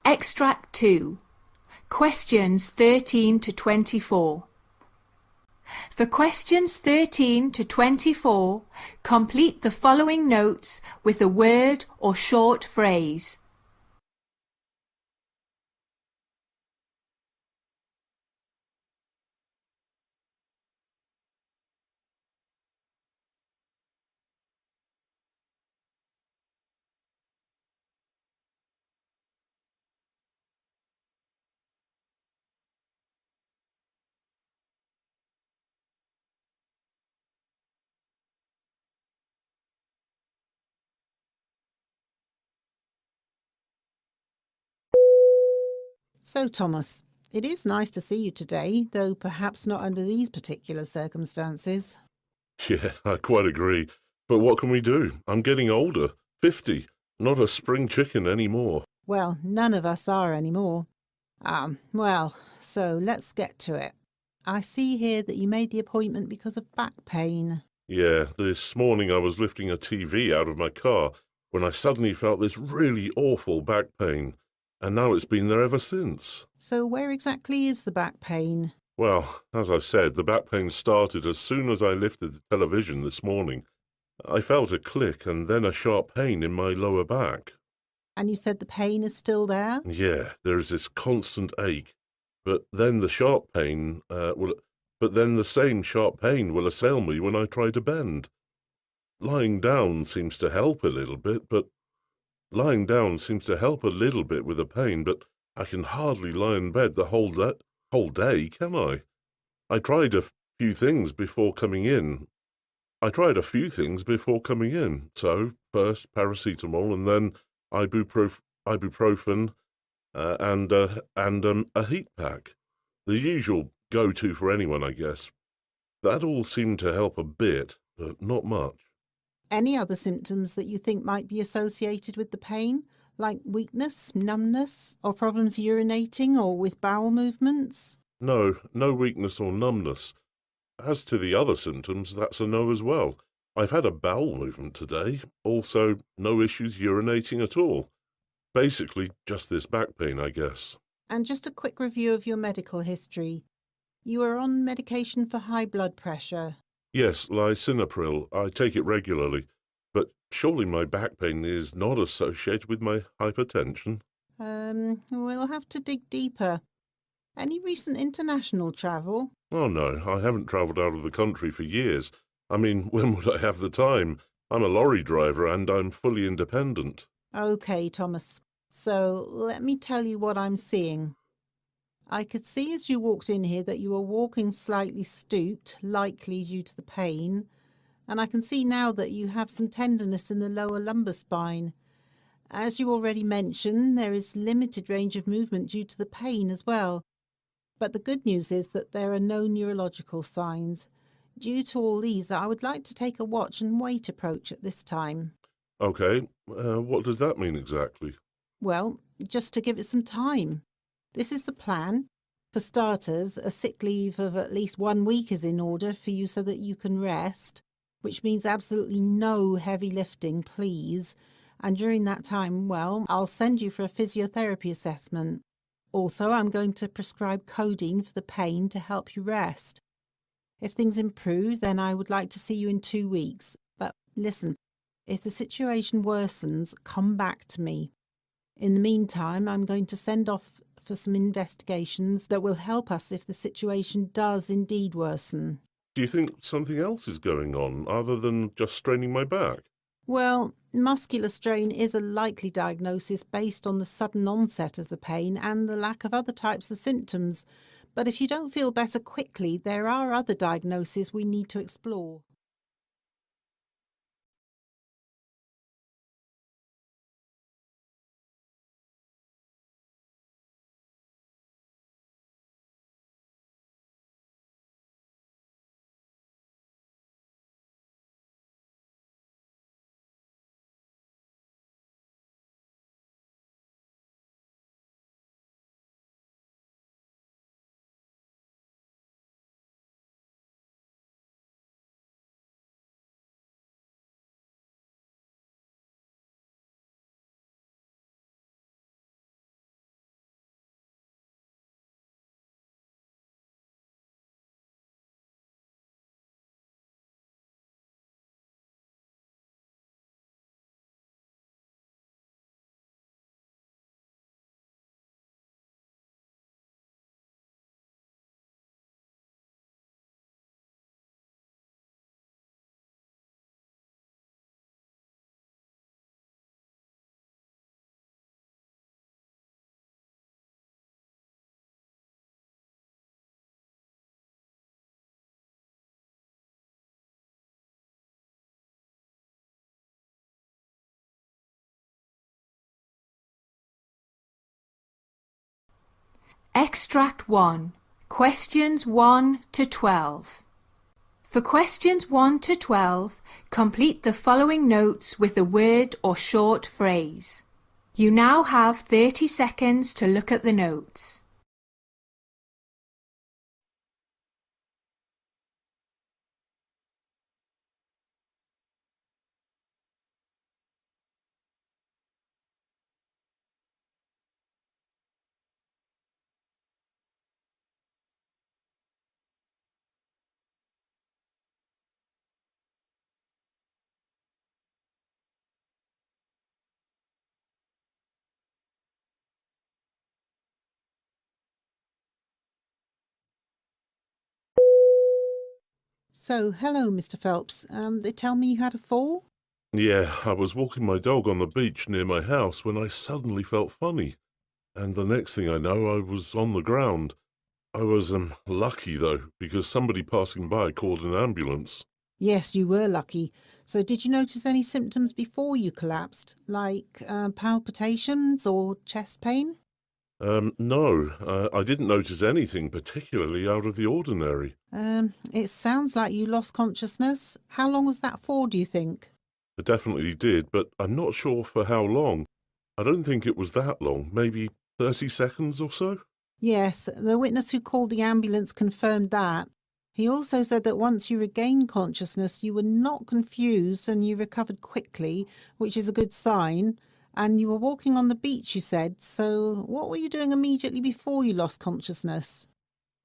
Extract 2. Questions 13 to 24. For questions 13 to 24, complete the following notes with a word or short phrase. So, Thomas, it is nice to see you today, though perhaps not under these particular circumstances. Yeah, I quite agree. But what can we do? I'm getting older. 50. Not a spring chicken anymore. Well, none of us are anymore. So let's get to it. I see here that you made the appointment because of back pain. Yeah, this morning I was lifting a TV out of my car when I suddenly felt this really awful back pain. And now it's been there ever since. So where exactly is the back pain? Well, as I said, the back pain started as soon as I lifted the television this morning. I felt a click and then a sharp pain in my lower back. And you said the pain is still there? Yeah, there is this constant ache, but then the same sharp pain will assail me when I try to bend. Lying down seems to help a little bit, with the pain, but I can hardly lie in bed the whole day, can I? I tried a few things before coming in. So first paracetamol and then ibuprofen and a heat pack. The usual go-to for anyone, I guess. That all seemed to help a bit, but not much. Any other symptoms that you think might be associated with the pain, like weakness, numbness, or problems urinating or with bowel movements? No weakness or numbness. As to the other symptoms, that's a no as well. I've had a bowel movement today. Also, no issues urinating at all. Basically, just this back pain, I guess. And just a quick review of your medical history. You are on medication for high blood pressure. Yes, lisinopril. I take it regularly. But surely my back pain is not associated with my hypertension. We'll have to dig deeper. Any recent international travel? Oh no, I haven't travelled out of the country for years. I mean, when would I have the time? I'm a lorry driver and I'm fully independent. Okay, Thomas. So let me tell you what I'm seeing. I could see as you walked in here that you were walking slightly stooped, likely due to the pain, and I can see now that you have some tenderness in the lower lumbar spine. As you already mentioned, there is limited range of movement due to the pain as well. But the good news is that there are no neurological signs. Due to all these, I would like to take a watch and wait approach at this time. Okay, what does that mean exactly? Well, just to give it some time. This is the plan. For starters, a sick leave of at least 1 week is in order for you so that you can rest, which means absolutely no heavy lifting, please. And during that time, well, I'll send you for a physiotherapy assessment. Also, I'm going to prescribe codeine for the pain to help you rest. If things improve, then I would like to see you in 2 weeks. But listen, if the situation worsens, come back to me. In the meantime, I'm going to send off for some investigations that will help us if the situation does indeed worsen. Do you think something else is going on other than just straining my back? Well, muscular strain is a likely diagnosis based on the sudden onset of the pain and the lack of other types of symptoms. But if you don't feel better quickly, there are other diagnoses we need to explore. Extract 1. Questions 1 to 12. For questions 1 to 12, complete the following notes with a word or short phrase. You now have 30 seconds to look at the notes. So, hello, Mr. Phelps. They tell me you had a fall? Yeah, I was walking my dog on the beach near my house when I suddenly felt funny. And the next thing I know, I was on the ground. I was lucky, though, because somebody passing by called an ambulance. Yes, you were lucky. So, did you notice any symptoms before you collapsed, like palpitations or chest pain? No, I didn't notice anything particularly out of the ordinary. It sounds like you lost consciousness. How long was that for, do you think? I definitely did, but I'm not sure for how long. I don't think it was that long, maybe 30 seconds or so? Yes, the witness who called the ambulance confirmed that. He also said that once you regained consciousness, you were not confused and you recovered quickly, which is a good sign. And you were walking on the beach, you said. So, what were you doing immediately before you lost consciousness?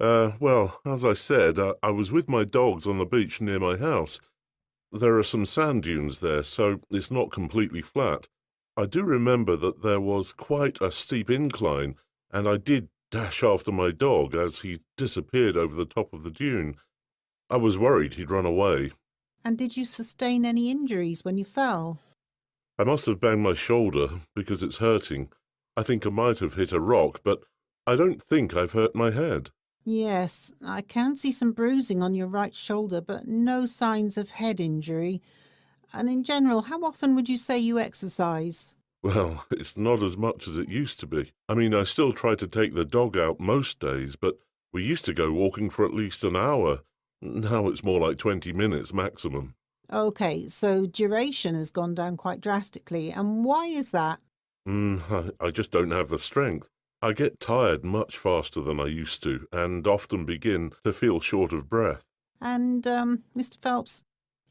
Well, as I said, I was with my dogs on the beach near my house. There are some sand dunes there, so it's not completely flat. I do remember that there was quite a steep incline, and I did dash after my dog as he disappeared over the top of the dune. I was worried he'd run away. And did you sustain any injuries when you fell? I must have banged my shoulder because it's hurting. I think I might have hit a rock, but I don't think I've hurt my head. Yes, I can see some bruising on your right shoulder, but no signs of head injury. And in general, how often would you say you exercise? Well, it's not as much as it used to be. I mean, I still try to take the dog out most days, but we used to go walking for at least an hour. Now it's more like 20 minutes maximum. Okay, so duration has gone down quite drastically. And why is that? I just don't have the strength. I get tired much faster than I used to, and often begin to feel short of breath. And, Mr. Phelps,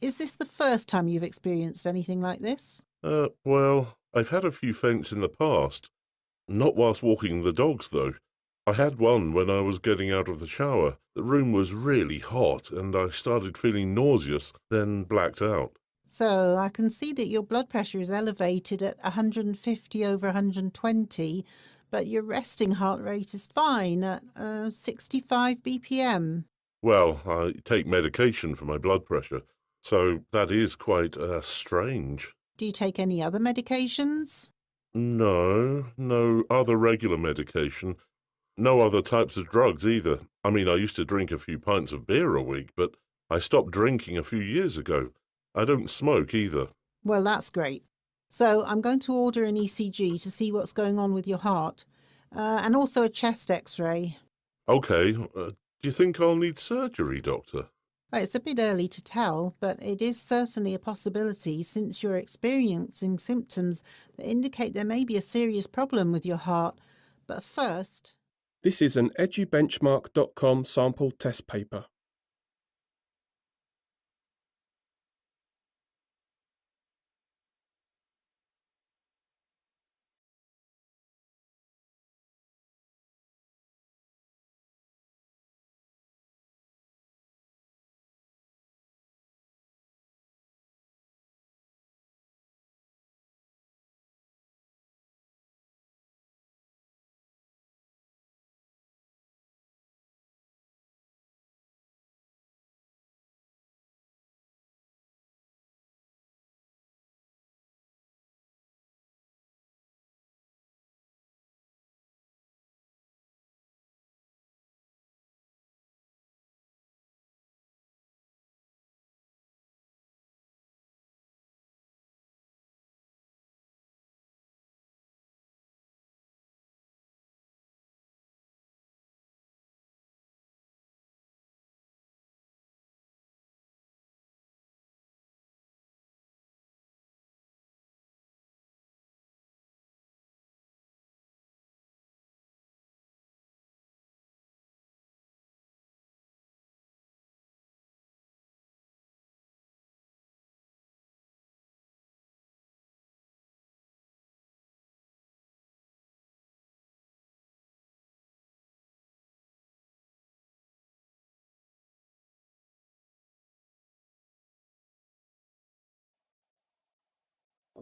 is this the first time you've experienced anything like this? Well, I've had a few faints in the past. Not whilst walking the dogs, though. I had one when I was getting out of the shower. The room was really hot, and I started feeling nauseous, then blacked out. So I can see that your blood pressure is elevated at 150 over 120, but your resting heart rate is fine at 65 BPM. Well, I take medication for my blood pressure, so that is quite strange. Do you take any other medications? No other regular medication. No other types of drugs either. I mean, I used to drink a few pints of beer a week, but I stopped drinking a few years ago. I don't smoke either. Well, that's great. So I'm going to order an ECG to see what's going on with your heart, and also a chest x-ray. Okay, do you think I'll need surgery, Doctor? It's a bit early to tell, but it is certainly a possibility since you're experiencing symptoms that indicate there may be a serious problem with your heart. But first... This is an edubenchmark.com sample test paper.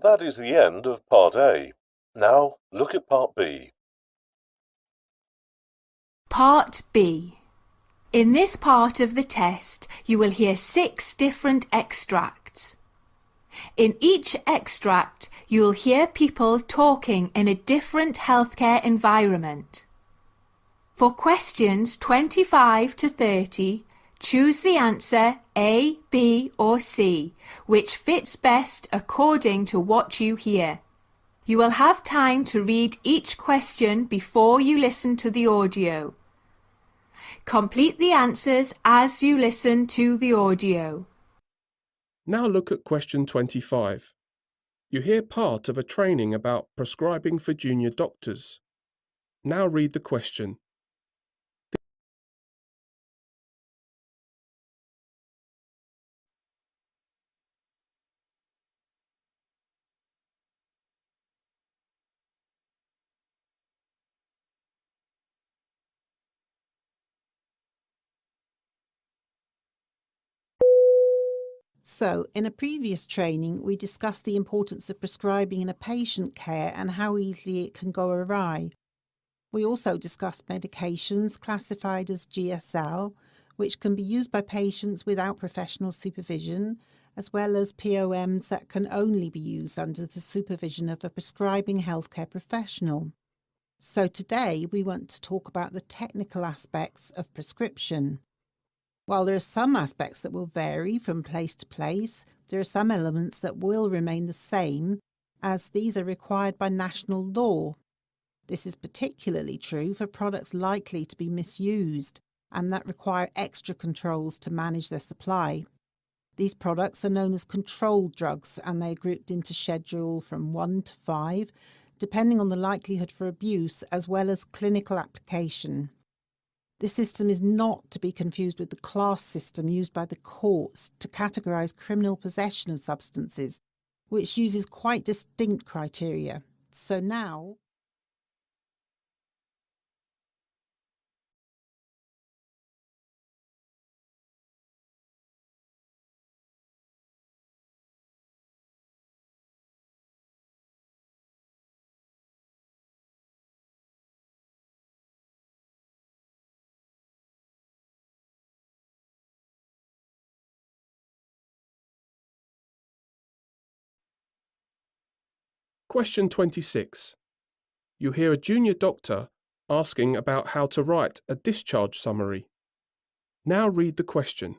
that is the end of Part A. Now look at Part B. Part B. In this part of the test, you will hear 6 different extracts. In each extract, you will hear people talking in a different healthcare environment. For questions 25 to 30, choose the answer A, B or C, which fits best according to what you hear. You will have time to read each question before you listen to the audio. Complete the answers as you listen to the audio. Now look at question 25. You hear part of a training about prescribing for junior doctors. Now read the question. So, in a previous training, we discussed the importance of prescribing in a patient care and how easily it can go awry. We also discussed medications classified as GSL, which can be used by patients without professional supervision, as well as POMs that can only be used under the supervision of a prescribing healthcare professional. So today we want to talk about the technical aspects of prescription. While there are some aspects that will vary from place to place, there are some elements that will remain the same, as these are required by national law. This is particularly true for products likely to be misused and that require extra controls to manage their supply. These products are known as controlled drugs, and they are grouped into schedule from 1 to 5, depending on the likelihood for abuse as well as clinical application. This system is not to be confused with the class system used by the courts to categorise criminal possession of substances, which uses quite distinct criteria. So now, Question 26. You hear a junior doctor asking about how to write a discharge summary. Now read the question.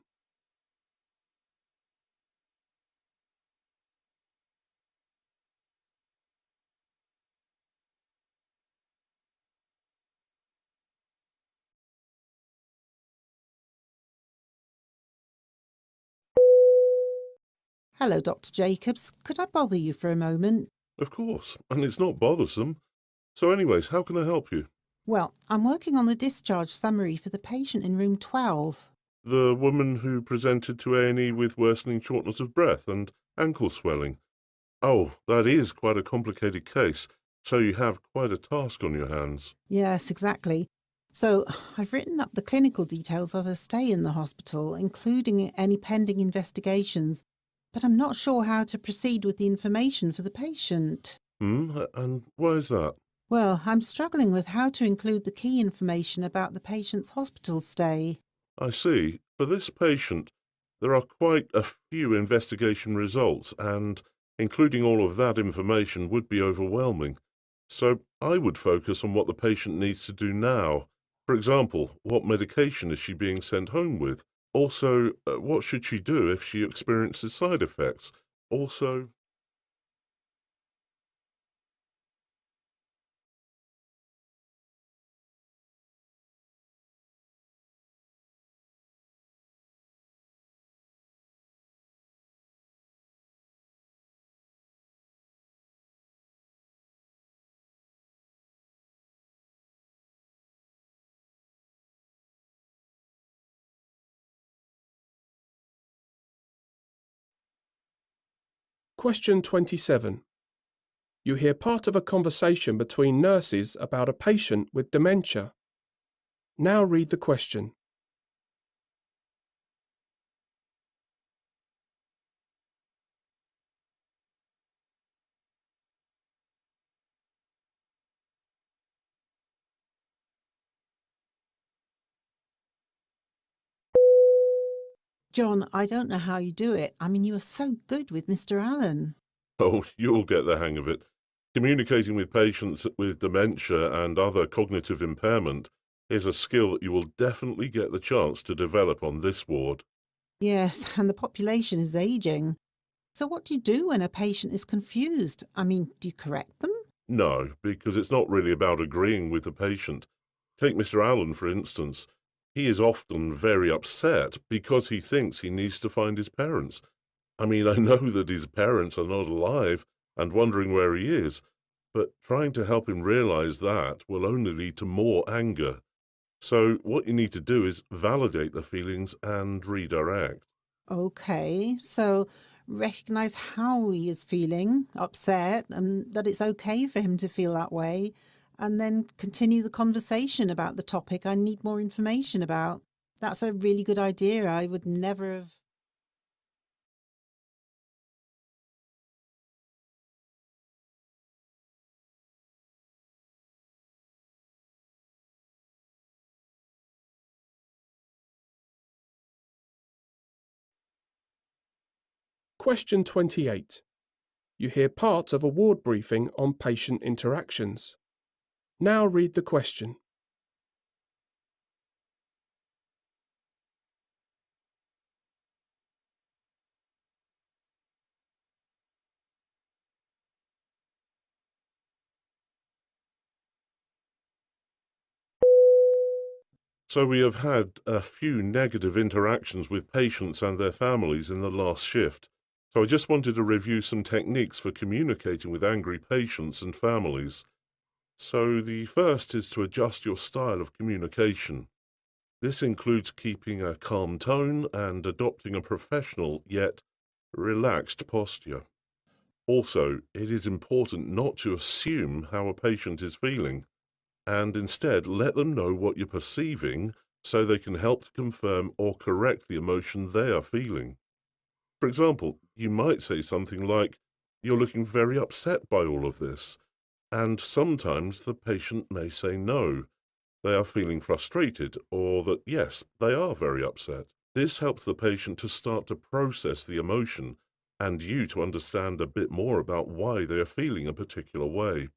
hello, Dr. Jacobs. Could I bother you for a moment? Of course, and it's not bothersome. So anyways, how can I help you? Well, I'm working on the discharge summary for the patient in room 12. The woman who presented to A&E with worsening shortness of breath and ankle swelling. Oh, that is quite a complicated case, so you have quite a task on your hands. Yes, exactly. So I've written up the clinical details of her stay in the hospital, including any pending investigations, but I'm not sure how to proceed with the information for the patient. And why is that? Well, I'm struggling with how to include the key information about the patient's hospital stay. I see. For this patient, there are quite a few investigation results, and including all of that information would be overwhelming. So I would focus on what the patient needs to do now. For example, what medication is she being sent home with? Also, what should she do if she experiences side effects? Also, Question 27. You hear part of a conversation between nurses about a patient with dementia. Now read the question. John, I don't know how you do it. I mean, you are so good with Mr. Allen. Oh, you'll get the hang of it. Communicating with patients with dementia and other cognitive impairment is a skill that you will definitely get the chance to develop on this ward. Yes, and the population is aging. So what do you do when a patient is confused? I mean, do you correct them? No, because it's not really about agreeing with the patient. Take Mr. Allen, for instance. He is often very upset because he thinks he needs to find his parents. I mean, I know that his parents are not alive and wondering where he is, but trying to help him realize that will only lead to more anger. So, what you need to do is validate the feelings and redirect. Okay, so recognize how he is feeling, upset, and that it's okay for him to feel that way, and then continue the conversation about the topic I need more information about. That's a really good idea. I would never have. Question 28. You hear part of a ward briefing on patient interactions. Now read the question. So, we have had a few negative interactions with patients and their families in the last shift. So, I just wanted to review some techniques for communicating with angry patients and families. So, the first is to adjust your style of communication. This includes keeping a calm tone and adopting a professional yet relaxed posture. Also, it is important not to assume how a patient is feeling, and instead let them know what you're perceiving so they can help to confirm or correct the emotion they are feeling. For example, you might say something like, "You're looking very upset by all of this," and sometimes the patient may say no, they are feeling frustrated, or that yes, they are very upset. This helps the patient to start to process the emotion and you to understand a bit more about why they are feeling a particular way.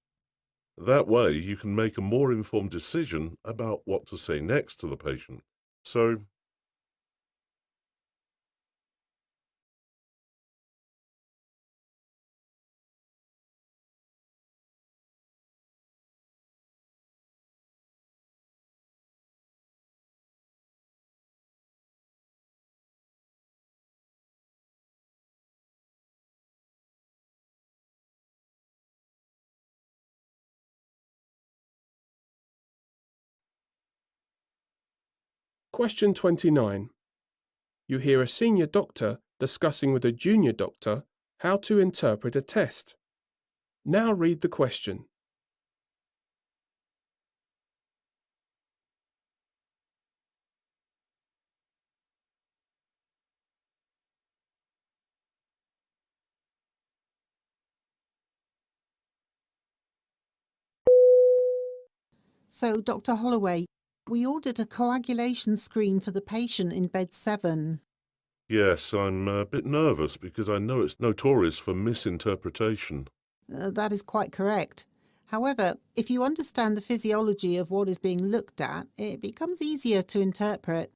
That way, you can make a more informed decision about what to say next to the patient. So, Question 29. You hear a senior doctor discussing with a junior doctor how to interpret a test. Now read the question. So, Dr. Holloway, we ordered a coagulation screen for the patient in bed 7. yes, I'm a bit nervous because I know it's notorious for misinterpretation. That is quite correct. However, if you understand the physiology of what is being looked at, it becomes easier to interpret.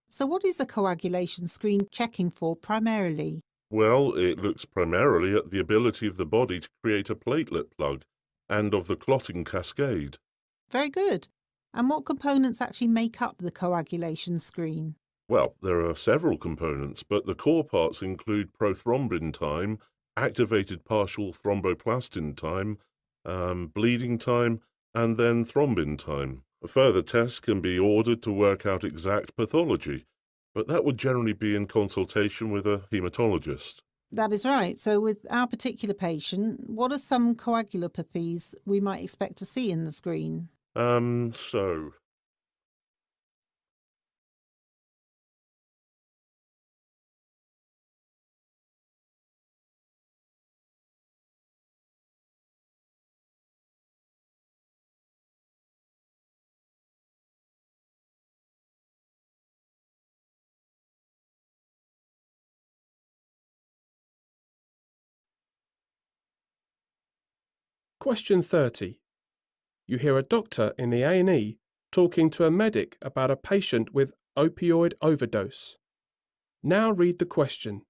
So, what is the coagulation screen checking for primarily? Well, it looks primarily at the ability of the body to create a platelet plug and of the clotting cascade. Very good. And what components actually make up the coagulation screen? Well, there are several components, but the core parts include prothrombin time, activated partial thromboplastin time, bleeding time, and then thrombin time. Further tests can be ordered to work out exact pathology, but that would generally be in consultation with a hematologist. That is right. So, with our particular patient, what are some coagulopathies we might expect to see in the screen? So Question 30. You hear a doctor in the A&E talking to a medic about a patient with opioid overdose. Now read the question.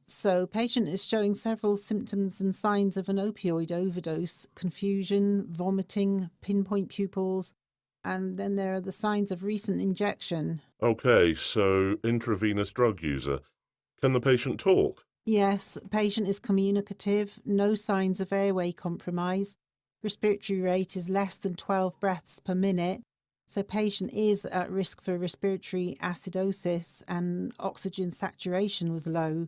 So, patient is showing several symptoms and signs of an opioid overdose: confusion, vomiting, pinpoint pupils, and then there are the signs of recent injection. Okay, so intravenous drug user. Can the patient talk? Yes, patient is communicative, no signs of airway compromise. Respiratory rate is less than 12 breaths per minute. So patient is at risk for respiratory acidosis and oxygen saturation was low.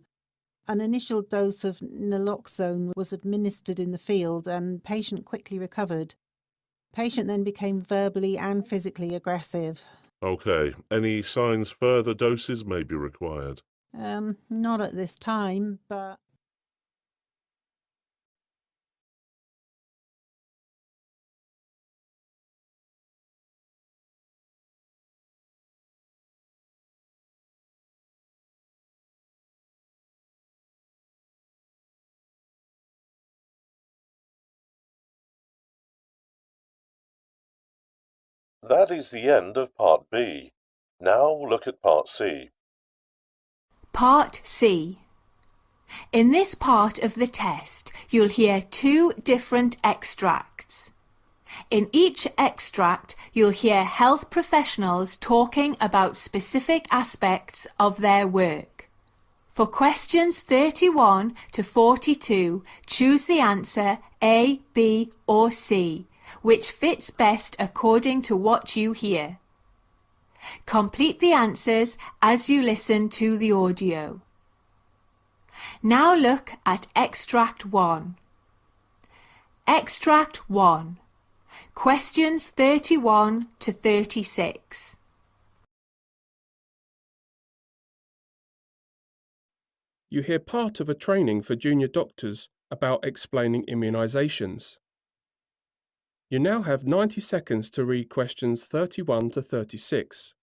An initial dose of naloxone was administered in the field and patient quickly recovered. Patient then became verbally and physically aggressive. Okay, any signs further doses may be required? Not at this time, but... That is the end of Part B. Now look at Part C. Part C. In this part of the test, you'll hear two different extracts. In each extract, you'll hear health professionals talking about specific aspects of their work. For questions 31 to 42, choose the answer A, B or C, which fits best according to what you hear. Complete the answers as you listen to the audio. Now look at Extract 1. Extract 1. Questions 31 to 36. You hear part of a training for junior doctors about explaining immunisations. You now have 90 seconds to read questions 31 to 36.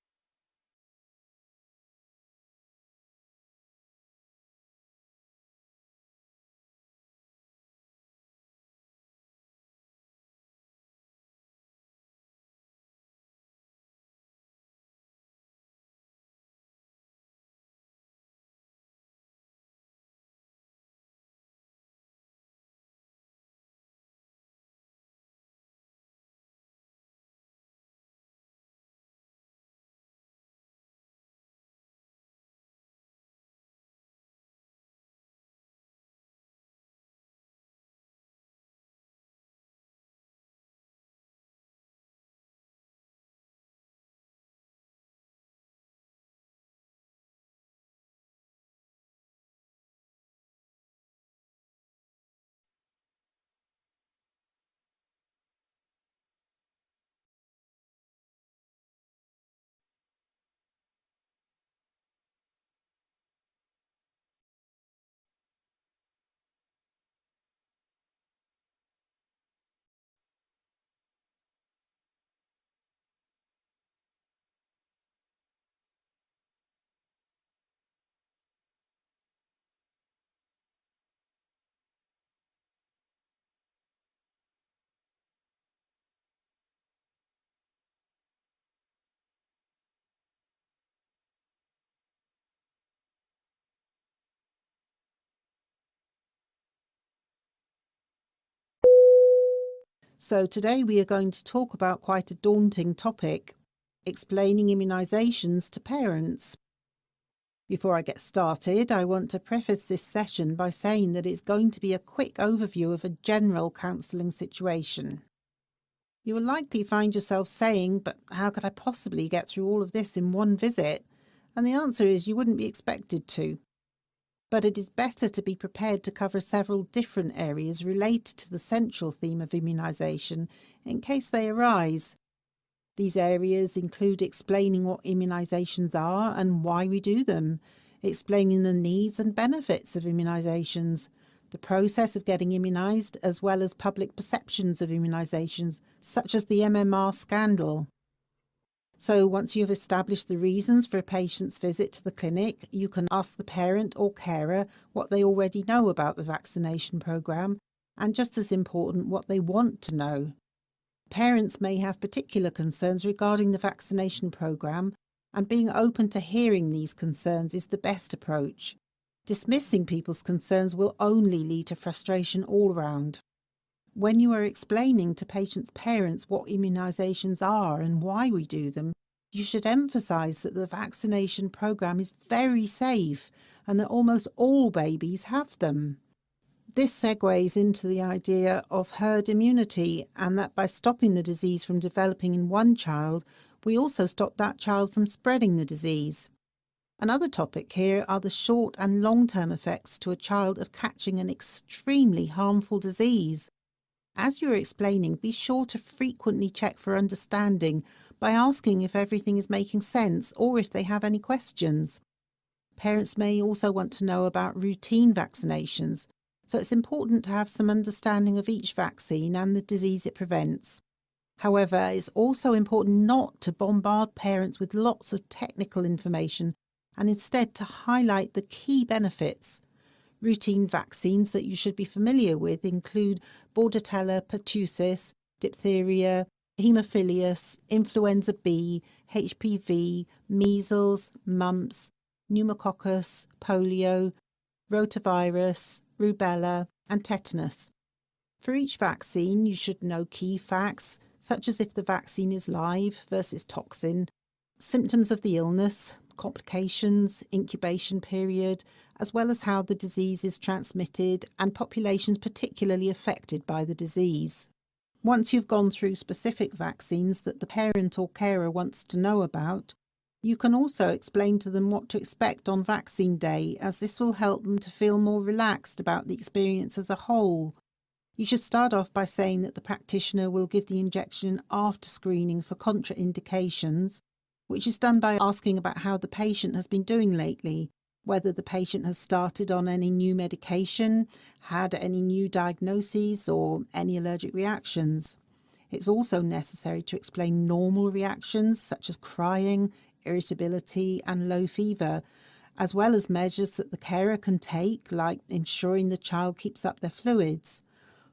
So today we are going to talk about quite a daunting topic: explaining immunisations to parents. Before I get started, I want to preface this session by saying that it's going to be a quick overview of a general counselling situation. You will likely find yourself saying, but how could I possibly get through all of this in one visit? And the answer is you wouldn't be expected to. But it is better to be prepared to cover several different areas related to the central theme of immunisation in case they arise. These areas include explaining what immunisations are and why we do them, explaining the needs and benefits of immunisations, the process of getting immunised, as well as public perceptions of immunisations, such as the MMR scandal. So once you've established the reasons for a patient's visit to the clinic, you can ask the parent or carer what they already know about the vaccination programme, and just as important, what they want to know. Parents may have particular concerns regarding the vaccination programme, and being open to hearing these concerns is the best approach. Dismissing people's concerns will only lead to frustration all round. When you are explaining to patients' parents what immunisations are and why we do them, you should emphasise that the vaccination programme is very safe and that almost all babies have them. This segues into the idea of herd immunity, and that by stopping the disease from developing in one child, we also stop that child from spreading the disease. Another topic here are the short and long-term effects to a child of catching an extremely harmful disease. As you're explaining, be sure to frequently check for understanding by asking if everything is making sense or if they have any questions. Parents may also want to know about routine vaccinations, so it's important to have some understanding of each vaccine and the disease it prevents. However, it's also important not to bombard parents with lots of technical information and instead to highlight the key benefits. Routine vaccines that you should be familiar with include Bordetella pertussis, diphtheria, haemophilus, influenza B, HPV, measles, mumps, pneumococcus, polio, rotavirus, rubella, and tetanus. For each vaccine, you should know key facts, such as if the vaccine is live versus toxin, symptoms of the illness, complications, incubation period, as well as how the disease is transmitted and populations particularly affected by the disease. Once you've gone through specific vaccines that the parent or carer wants to know about, you can also explain to them what to expect on vaccine day, as this will help them to feel more relaxed about the experience as a whole. You should start off by saying that the practitioner will give the injection after screening for contraindications, which is done by asking about how the patient has been doing lately, whether the patient has started on any new medication, had any new diagnoses, or any allergic reactions. It's also necessary to explain normal reactions such as crying, irritability, and low fever, as well as measures that the carer can take, like ensuring the child keeps up their fluids.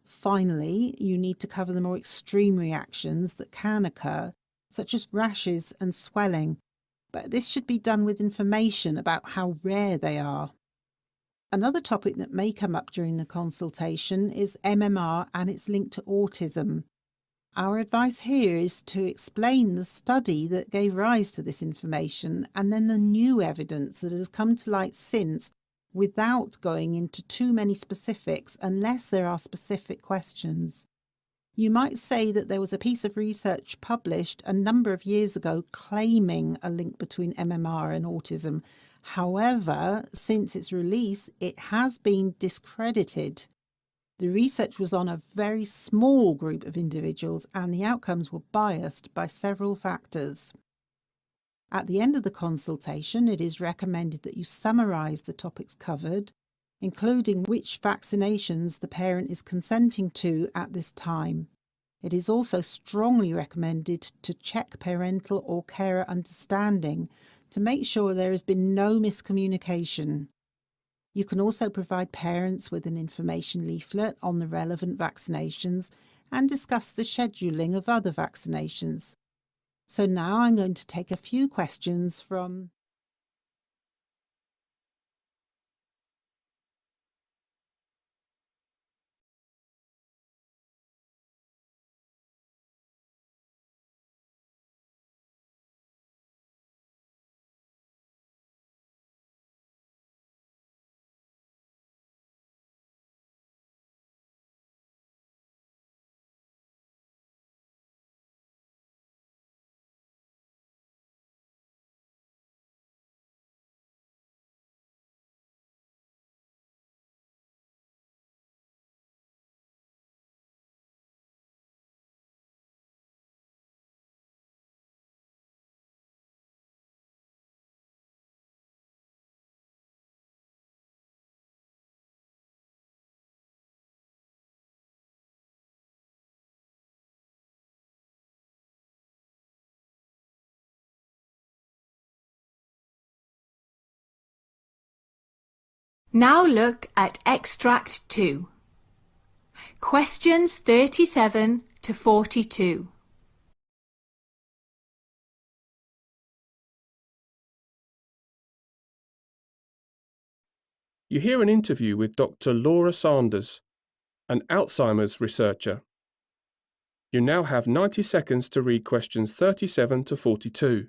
Finally, you need to cover the more extreme reactions that can occur, such as rashes and swelling, but this should be done with information about how rare they are. Another topic that may come up during the consultation is MMR and its link to autism. Our advice here is to explain the study that gave rise to this information and then the new evidence that has come to light since, without going into too many specifics unless there are specific questions. You might say that there was a piece of research published a number of years ago claiming a link between MMR and autism. However, since its release, it has been discredited. The research was on a very small group of individuals and the outcomes were biased by several factors. At the end of the consultation, it is recommended that you summarise the topics covered, including which vaccinations the parent is consenting to at this time. It is also strongly recommended to check parental or carer understanding to make sure there has been no miscommunication. You can also provide parents with an information leaflet on the relevant vaccinations and discuss the scheduling of other vaccinations. So now I'm going to take a few questions from Now look at Extract 2. Questions 37 to 42. You hear an interview with Dr. Laura Sanders, an Alzheimer's researcher. You now have 90 seconds to read questions 37 to 42.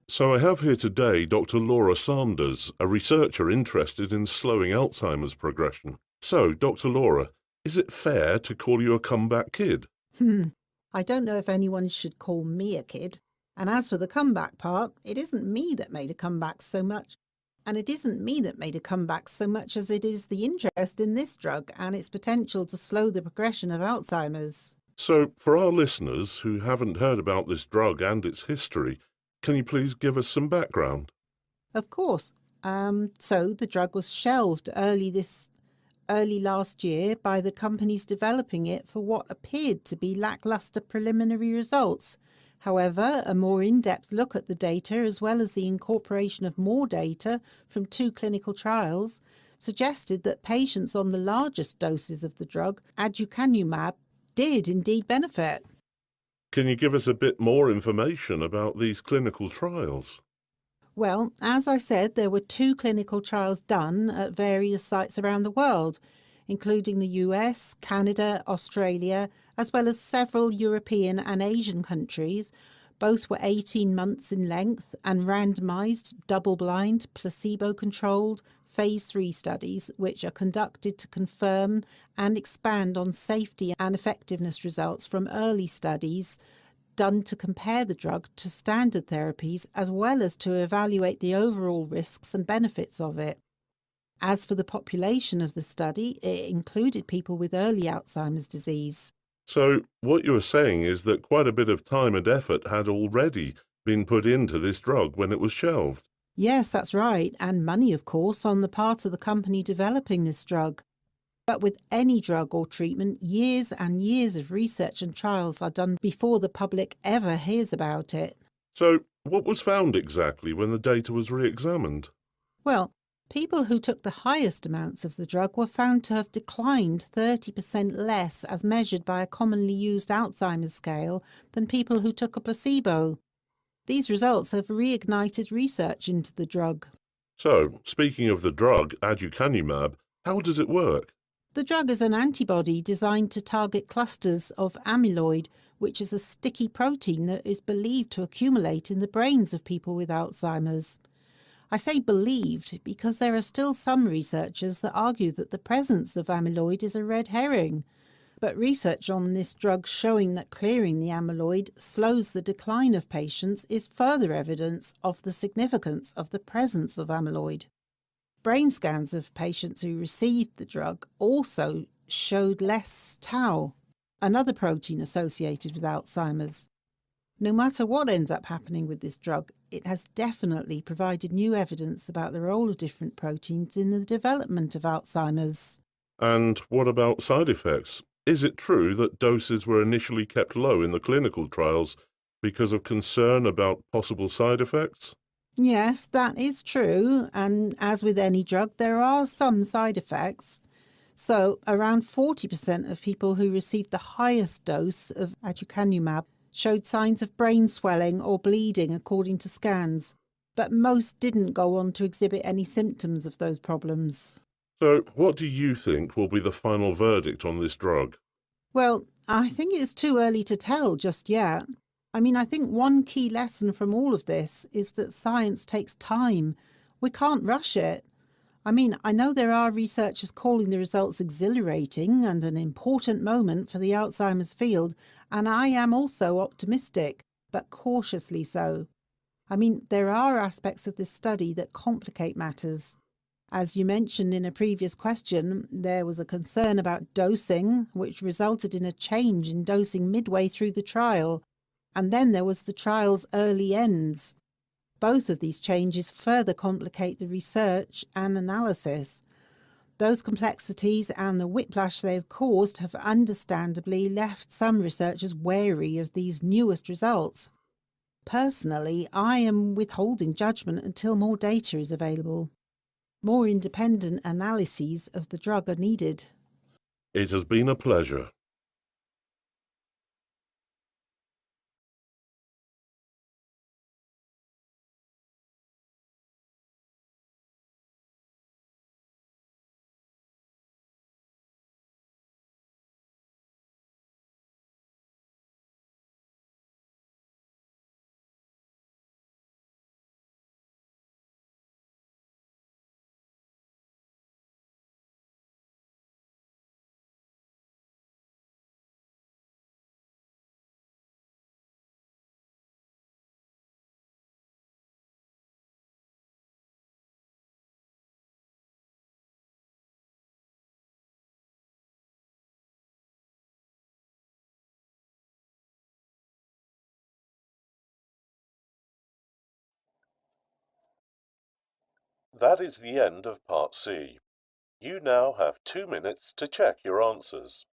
So I have here today Dr. Laura Sanders, a researcher interested in slowing Alzheimer's progression. So, Dr. Laura, is it fair to call you a comeback kid? I don't know if anyone should call me a kid. And as for the comeback part, it isn't me that made a comeback so much. And it isn't me that made a comeback so much as it is the interest in this drug and its potential to slow the progression of Alzheimer's. So, for our listeners who haven't heard about this drug and its history, can you please give us some background? Of course. So the drug was shelved early last year by the companies developing it for what appeared to be lackluster preliminary results. However, a more in-depth look at the data, as well as the incorporation of more data from 2 clinical trials, suggested that patients on the largest doses of the drug, aducanumab, did indeed benefit. Can you give us a bit more information about these clinical trials? Well, as I said, there were 2 clinical trials done at various sites around the world, including the US, Canada, Australia, as well as several European and Asian countries. Both were 18 months in length and randomised, double-blind, placebo-controlled Phase 3 studies, which are conducted to confirm and expand on safety and effectiveness results from early studies done to compare the drug to standard therapies, as well as to evaluate the overall risks and benefits of it. As for the population of the study, it included people with early Alzheimer's disease. So, what you are saying is that quite a bit of time and effort had already been put into this drug when it was shelved. Yes, that's right, and money, of course, on the part of the company developing this drug. But with any drug or treatment, years and years of research and trials are done before the public ever hears about it. So, what was found exactly when the data was re-examined? Well, people who took the highest amounts of the drug were found to have declined 30% less as measured by a commonly used Alzheimer's scale than people who took a placebo. These results have reignited research into the drug. So, speaking of the drug, aducanumab, how does it work? The drug is an antibody designed to target clusters of amyloid, which is a sticky protein that is believed to accumulate in the brains of people with Alzheimer's. I say believed because there are still some researchers that argue that the presence of amyloid is a red herring. But research on this drug showing that clearing the amyloid slows the decline of patients is further evidence of the significance of the presence of amyloid. Brain scans of patients who received the drug also showed less tau, another protein associated with Alzheimer's. No matter what ends up happening with this drug, it has definitely provided new evidence about the role of different proteins in the development of Alzheimer's. And what about side effects? Is it true that doses were initially kept low in the clinical trials because of concern about possible side effects? Yes, that is true, and as with any drug, there are some side effects. So, around 40% of people who received the highest dose of aducanumab showed signs of brain swelling or bleeding according to scans, but most didn't go on to exhibit any symptoms of those problems. So, what do you think will be the final verdict on this drug? Well, I think it's too early to tell just yet. I think one key lesson from all of this is that science takes time. We can't rush it. I know there are researchers calling the results exhilarating and an important moment for the Alzheimer's field, and I am also optimistic, but cautiously so. There are aspects of this study that complicate matters. As you mentioned in a previous question, there was a concern about dosing, which resulted in a change in dosing midway through the trial. And then there was the trial's early ends. Both of these changes further complicate the research and analysis. Those complexities and the whiplash they have caused have understandably left some researchers wary of these newest results. Personally, I am withholding judgment until more data is available. More independent analyses of the drug are needed. It has been a pleasure. That is the end of Part C. You now have 2 minutes to check your answers.